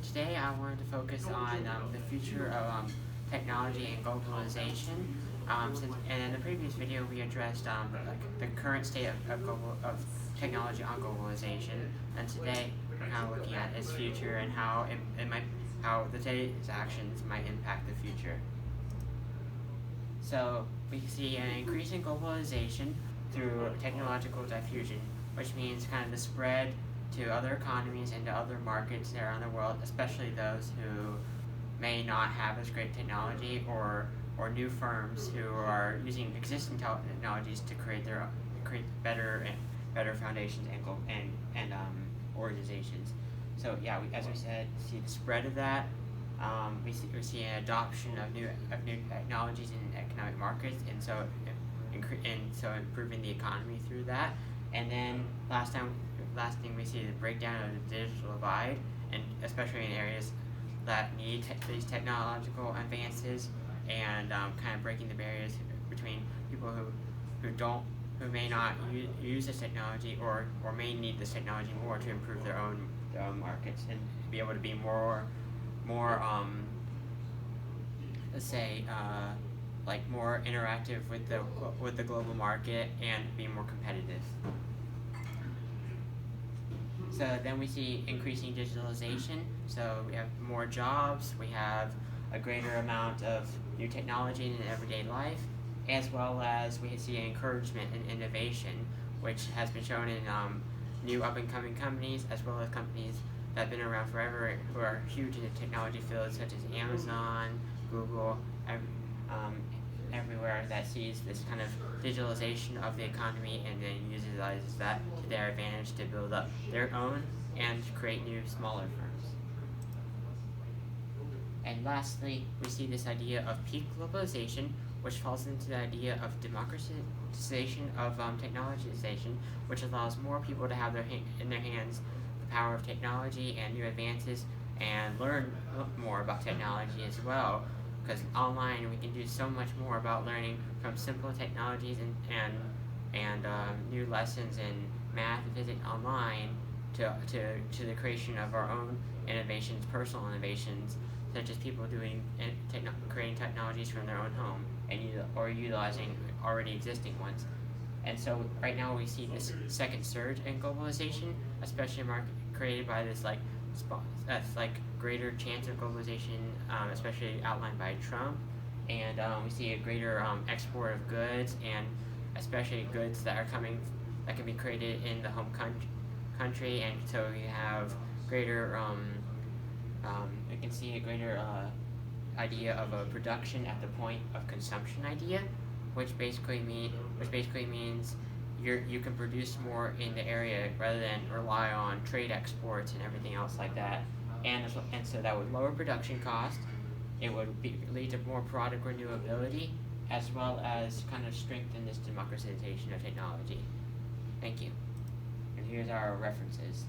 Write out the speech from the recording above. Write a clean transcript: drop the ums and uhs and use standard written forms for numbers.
today I wanted to focus on the future of technology and globalization. And in the previous video, we addressed like the current state of technology on globalization, and today we're kind of looking at its future and how the today's actions might impact the future. So we see an increase in globalization through technological diffusion, which means kind of the spread to other economies and to other markets around the world, especially those who may not have as great technology or new firms who are using existing technologies to create better foundations and organizations. So yeah, as we said, see the spread of that. We see an adoption of new technologies in economic markets, and so improving the economy through that. And then last thing we see is the breakdown of the digital divide, and especially in areas that need these technological advances, and kind of breaking the barriers between people who may not use this technology or may need this technology more to improve their own markets and be able to be more let's say like more interactive with the global market and be more competitive. So then we see increasing digitalization. So we have more jobs, we have a greater amount of new technology in everyday life, as well as we see encouragement in innovation, which has been shown in new up-and-coming companies, as well as companies that have been around forever who are huge in the technology field, such as Amazon, Google, everywhere that sees this kind of digitalization of the economy and then utilizes that to their advantage to build up their own and create new smaller firms. And lastly, we see this idea of peak globalization, which falls into the idea of democratization of technologization, which allows more people to have in their hands the power of technology and new advances and learn more about technology as well. Because online we can do so much more about learning from simple technologies and new lessons in math and physics online to the creation of our own innovations, personal innovations, such as people creating technologies from their own home or utilizing already existing ones. And so right now we see this second surge in globalization, especially created by this greater chance of globalization, especially outlined by Trump. And we see a greater export of goods, and especially goods that can be created in the home country. And so we have greater, we can see a greater idea of a production at the point of consumption idea, which basically means you can produce more in the area rather than rely on trade exports and everything else like that. And so that would lower production cost. It would lead to more product renewability, as well as kind of strengthen this democratization of technology. Thank you. And here's our references.